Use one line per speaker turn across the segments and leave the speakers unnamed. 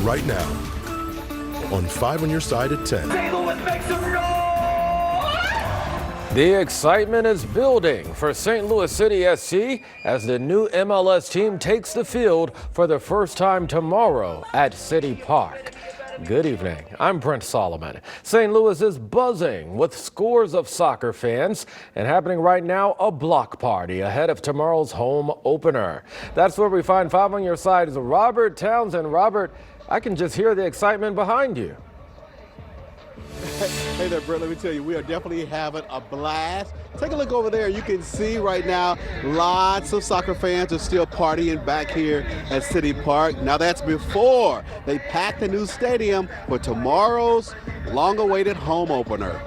right now on 5 on your side at 10.
St. Louis makes some noise!
The excitement is building for St. Louis City SC as the new MLS team takes the field for the first time tomorrow at City Park. Good evening. I'm Brent Solomon. St. Louis is buzzing with scores of soccer fans, and happening right now, a block party ahead of tomorrow's home opener. That's where we find 5 on your side's Robert Townsend. Robert, I can just hear the excitement behind you.
Hey there, Brent. Let me tell you, we are definitely having a blast. Take a look over there. You can see right now lots of soccer fans are still partying back here at City Park. Now that's before they pack the new stadium for tomorrow's long-awaited home opener.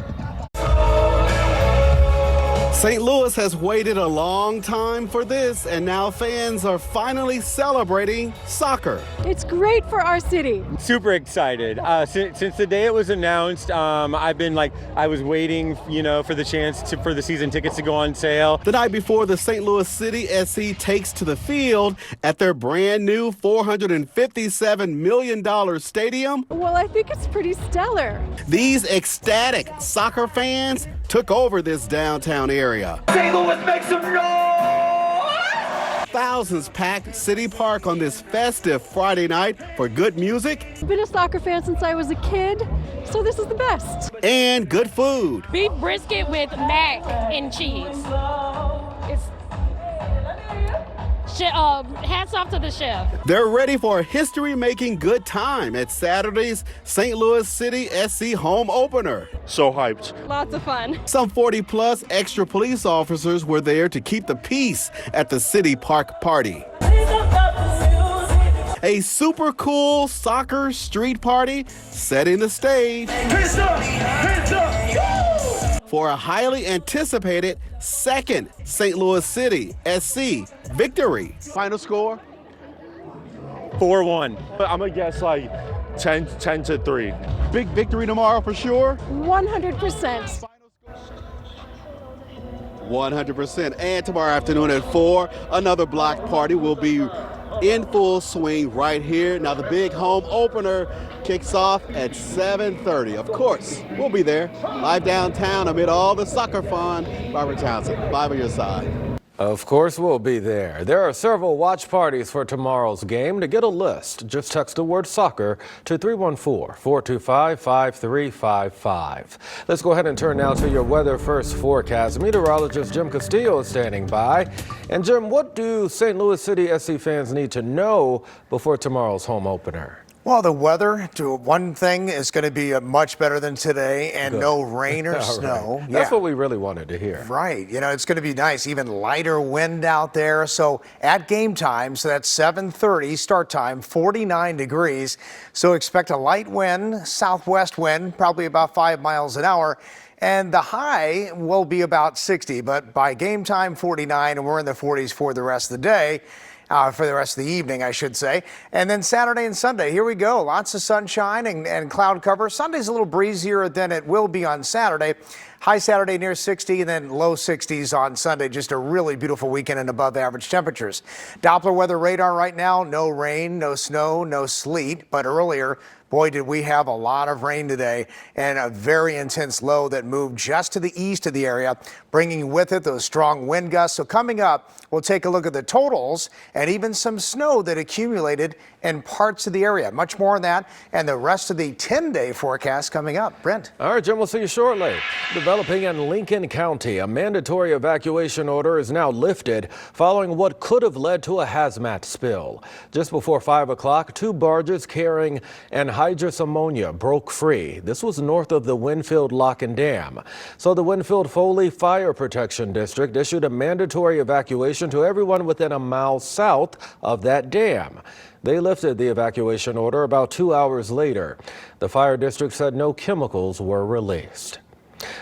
St. Louis has waited a long time for this, and now fans are finally celebrating soccer.
It's great for our city.
Super excited. Since the day it was announced, I was waiting, for the chance for the season tickets to go on sale.
The night before, the St. Louis City SC takes to the field at their brand new $457 million stadium.
Well, I think it's pretty stellar.
These ecstatic soccer fans took over this downtown area.
St. Louis makes some noise!
Thousands packed City Park on this festive Friday night for good music.
I've been a soccer fan since I was a kid, so this is the best.
And good food.
Beef brisket with mac and cheese. Hats off to the chef.
They're ready for a history-making good time at Saturday's St. Louis City SC home opener.
So hyped.
Lots of fun.
Some 40-plus extra police officers were there to keep the peace at the City Park party. A super cool soccer street party setting the stage for a highly anticipated second St. Louis City SC victory. Final score?
4-1.
I'm going to guess like 10-3.
Big victory tomorrow for sure?
100%.
100%. And tomorrow afternoon at 4, another block party will be in full swing right here. Now the big home opener kicks off at 7:30. Of course, we'll be there live downtown amid all the soccer fun. Robert Townsend, 5 on your side.
Of course we'll be there. There are several watch parties for tomorrow's game. To get a list, just text the word soccer to 314-425-5355. Let's go ahead and turn now to your weather first forecast. Meteorologist Jim Castillo is standing by. And Jim, what do St. Louis City SC fans need to know before tomorrow's home opener?
Well, the weather, one thing, is going to be much better than today, and no rain or snow.
Right. That's what we really wanted to hear.
Right. It's going to be nice. Even lighter wind out there. So at game time, so that's 7:30 start time, 49 degrees. So expect a light wind, southwest wind, probably about 5 miles an hour. And the high will be about 60, but by game time, 49, and we're in the 40s for the rest of the day. For the rest of the evening, I should say. And then Saturday and Sunday, here we go. Lots of sunshine and cloud cover. Sunday's a little breezier than it will be on Saturday. High Saturday near 60 and then low 60s on Sunday. Just a really beautiful weekend and above average temperatures. Doppler weather radar right now. No rain, no snow, no sleet. But earlier, boy, did we have a lot of rain today and a very intense low that moved just to the east of the area, bringing with it those strong wind gusts. So coming up, we'll take a look at the totals and even some snow that accumulated in parts of the area. Much more on that and the rest of the 10-day forecast coming up. Brent.
All right, Jim, we'll see you shortly. Developing in Lincoln County, a mandatory evacuation order is now lifted following what could have led to a hazmat spill. Just before 5 o'clock, 2 barges carrying anhydrous ammonia broke free. This was north of the Winfield Lock and Dam. So the Winfield Foley Fire Protection District issued a mandatory evacuation to everyone within a mile south of that dam. They lifted the evacuation order about 2 hours later. The fire district said no chemicals were released.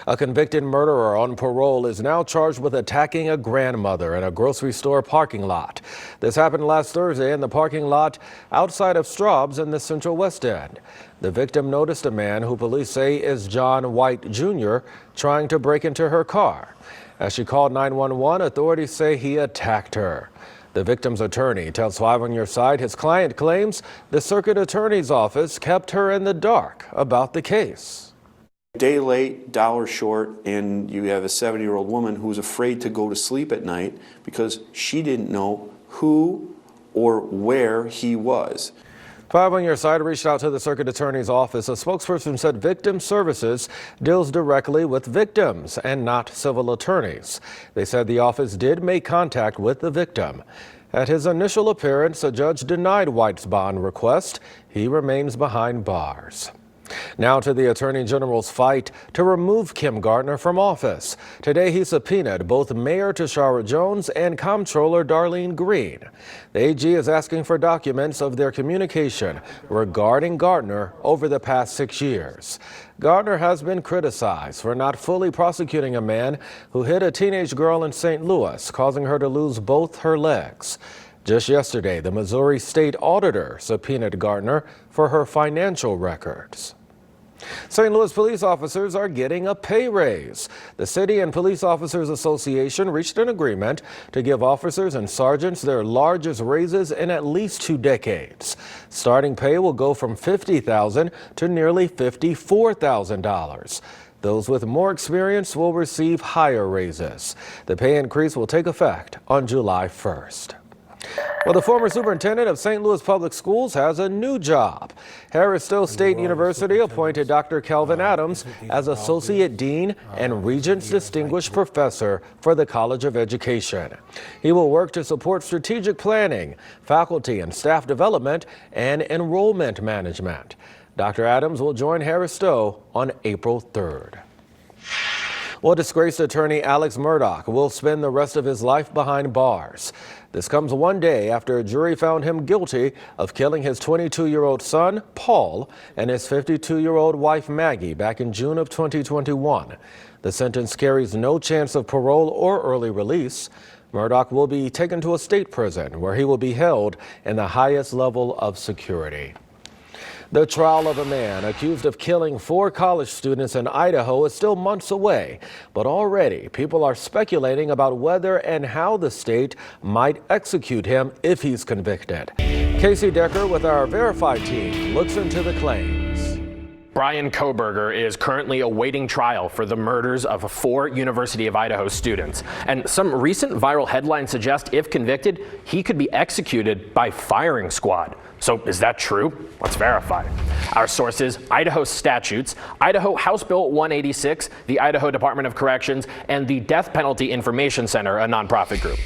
A convicted murderer on parole is now charged with attacking a grandmother in a grocery store parking lot. This happened last Thursday in the parking lot outside of Straub's in the Central West End. The victim noticed a man who police say is John White Jr. trying to break into her car. As she called 911, authorities say he attacked her. The victim's attorney tells 5 on Your Side his client claims the circuit attorney's office kept her in the dark about the case.
Day late, dollar short, and you have a 70-year-old woman who's afraid to go to sleep at night because she didn't know who or where he was.
5 on Your Side reached out to the circuit attorney's office. A spokesperson said Victim Services deals directly with victims and not civil attorneys. They said the office did make contact with the victim. At his initial appearance, a judge denied White's bond request. He remains behind bars. Now to the Attorney General's fight to remove Kim Gardner from office. Today he subpoenaed both Mayor Tishaura Jones and Comptroller Darlene Green. The AG is asking for documents of their communication regarding Gardner over the past 6 years. Gardner has been criticized for not fully prosecuting a man who hit a teenage girl in St. Louis, causing her to lose both her legs. Just yesterday, the Missouri State Auditor subpoenaed Gardner for her financial records. St. Louis police officers are getting a pay raise. The City and Police Officers Association reached an agreement to give officers and sergeants their largest raises in at least 2 decades. Starting pay will go from $50,000 to nearly $54,000. Those with more experience will receive higher raises. The pay increase will take effect on July 1st. Well, the former superintendent of St. Louis Public Schools has a new job. Harris Stowe State University appointed Dr. Kelvin Adams as Associate Dean and Regents Distinguished Professor for the College of Education. He will work to support strategic planning, faculty and staff development, and enrollment management. Dr. Adams will join Harris Stowe on April 3rd. Well, disgraced attorney Alex Murdaugh will spend the rest of his life behind bars. This comes one day after a jury found him guilty of killing his 22-year-old son, Paul, and his 52-year-old wife, Maggie, back in June of 2021. The sentence carries no chance of parole or early release. Murdaugh will be taken to a state prison where he will be held in the highest level of security. The trial of a man accused of killing 4 college students in Idaho is still months away, but already people are speculating about whether and how the state might execute him if he's convicted. Casey Decker with our Verified team looks into the claims.
Bryan Kohberger is currently awaiting trial for the murders of 4 University of Idaho students. And some recent viral headlines suggest if convicted, he could be executed by firing squad. So is that true? Let's verify. Our sources: Idaho statutes, Idaho House Bill 186, the Idaho Department of Corrections, and the Death Penalty Information Center, a nonprofit group.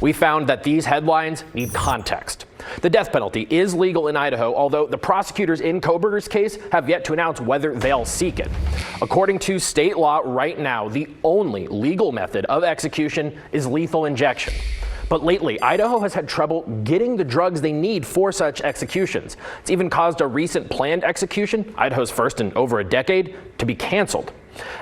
We found that these headlines need context. The death penalty is legal in Idaho, although the prosecutors in Kohberger's case have yet to announce whether they'll seek it. According to state law right now, the only legal method of execution is lethal injection. But lately, Idaho has had trouble getting the drugs they need for such executions. It's even caused a recent planned execution, Idaho's first in over a decade, to be canceled.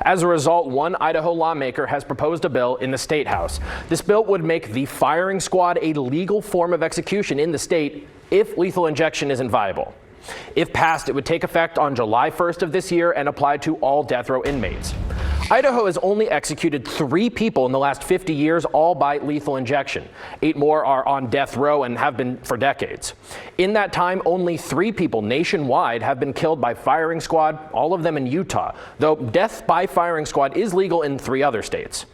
As a result, one Idaho lawmaker has proposed a bill in the State House. This bill would make the firing squad a legal form of execution in the state if lethal injection isn't viable. If passed, it would take effect on July 1st of this year and apply to all death row inmates. Idaho has only executed 3 people in the last 50 years, all by lethal injection. 8 more are on death row and have been for decades. In that time, only 3 people nationwide have been killed by firing squad, all of them in Utah, though death by firing squad is legal in 3 other states.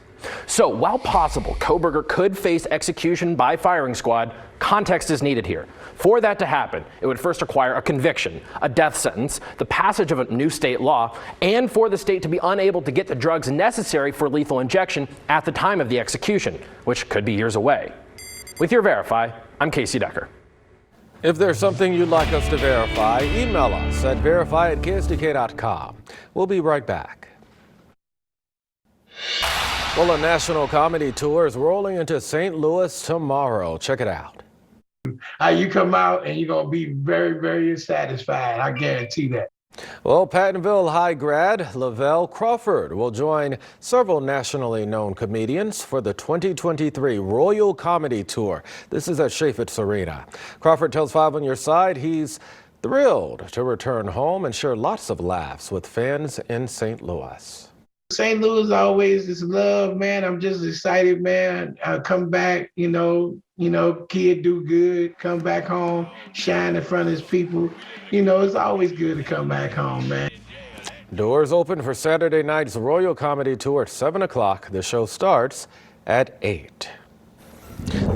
So while possible, Kohberger could face execution by firing squad, context is needed here. For that to happen, it would first require a conviction, a death sentence, the passage of a new state law, and for the state to be unable to get the drugs necessary for lethal injection at the time of the execution, which could be years away. With your Verify, I'm Casey Decker.
If there's something you'd like us to verify, email us at verify@ksdk.com. We'll be right back. Well, a national comedy tour is rolling into St. Louis tomorrow. Check it out.
You come out and you're going to be very, very satisfied. I guarantee that.
Well, Pattonville High grad Lavelle Crawford will join several nationally known comedians for the 2023 Royal Comedy Tour. This is at Chaifetz Arena. Crawford tells 5 on Your Side he's thrilled to return home and share lots of laughs with fans in St. Louis.
St. Louis always is love, man. I'm just excited, man. Come back, kid do good, come back home, shine in front of his people. It's always good to come back home, man.
Doors open for Saturday night's Royal Comedy Tour at 7 o'clock. The show starts at 8.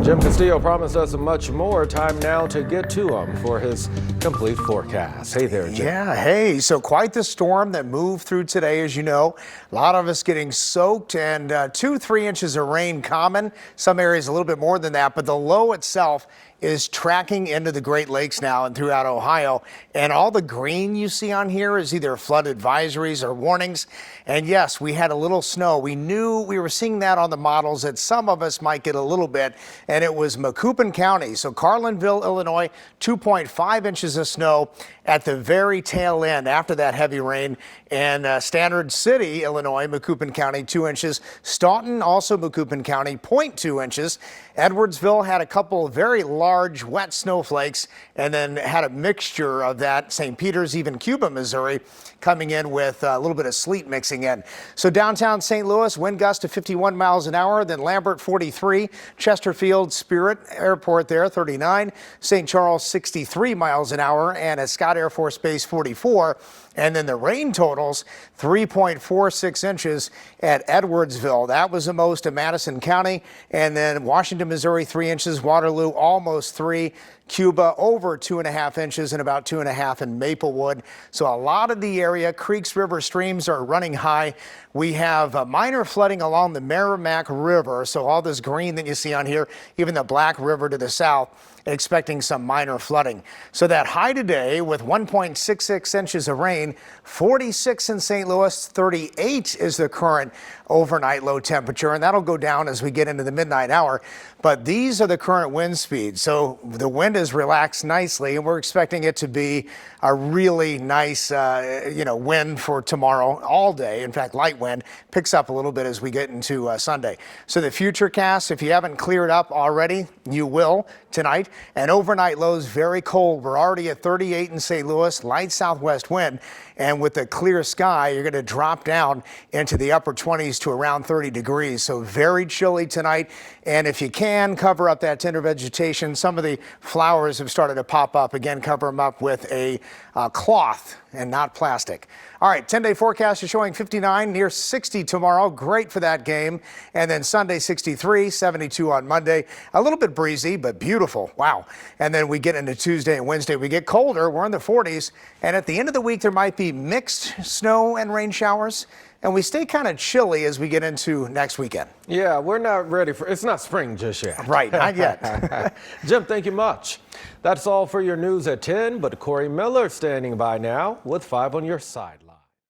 Jim Castillo promised us much more. Time now to get to him for his complete forecast. Hey there, Jim.
Yeah, hey, so quite the storm that moved through today, as you know. A lot of us getting soaked and 2-3 inches of rain common. Some areas a little bit more than that, but the low itself is tracking into the Great Lakes now and throughout Ohio. And all the green you see on here is either flood advisories or warnings. And yes, we had a little snow. We knew we were seeing that on the models that some of us might get a little bit. And it was Macoupin County. So Carlinville, Illinois, 2.5 inches of snow at the very tail end after that heavy rain. And Standard City, Illinois, Macoupin County, 2 inches. Staunton, also Macoupin County, 0.2 inches. Edwardsville had a couple of very large wet snowflakes and then had a mixture of that. St. Peter's, even Cuba, Missouri, coming in with a little bit of sleet mixing in. So downtown St. Louis, wind gust to 51 miles an hour, then Lambert 43, Chesterfield, Spirit Airport there 39, St. Charles 63 miles an hour, and at Scott Air Force Base 44. And then the rain totals, 3.46 inches at Edwardsville. That was the most in Madison County. And then Washington, Missouri, 3 inches. Waterloo, almost 3. Cuba, over 2.5 inches, and about 2.5 in Maplewood. So a lot of the area, creeks, rivers, streams are running high. We have minor flooding along the Merrimack River. So all this green that you see on here, even the Black River to the south, expecting some minor flooding. So that high today with 1.66 inches of rain, 46 in St. Louis, 38 is the current overnight low temperature, and that'll go down as we get into the midnight hour. But these are the current wind speeds. So the wind is relaxed nicely, and we're expecting it to be a really nice, wind for tomorrow all day. In fact, light wind picks up a little bit as we get into Sunday. So the futurecast, if you haven't cleared up already, you will tonight. And overnight lows very cold. We're already at 38 in St. Louis, light southwest wind. And with the clear sky, you're going to drop down into the upper 20s to around 30 degrees. So very chilly tonight. And if you can, cover up that tender vegetation. Some of the flowers have started to pop up. Again, cover them up with a cloth and not plastic. All right, 10-day forecast is showing 59, near 60 tomorrow. Great for that game. And then Sunday, 63, 72 on Monday. A little bit breezy, but beautiful. Wow. And then we get into Tuesday and Wednesday. We get colder. We're in the 40s. And at the end of the week, there might be mixed snow and rain showers. And we stay kind of chilly as we get into next weekend.
Yeah, we're not ready for it's not spring just yet.
Right, not yet.
Jim, thank you much. That's all for your news at 10, but Corey Miller standing by now with 5 on your sideline.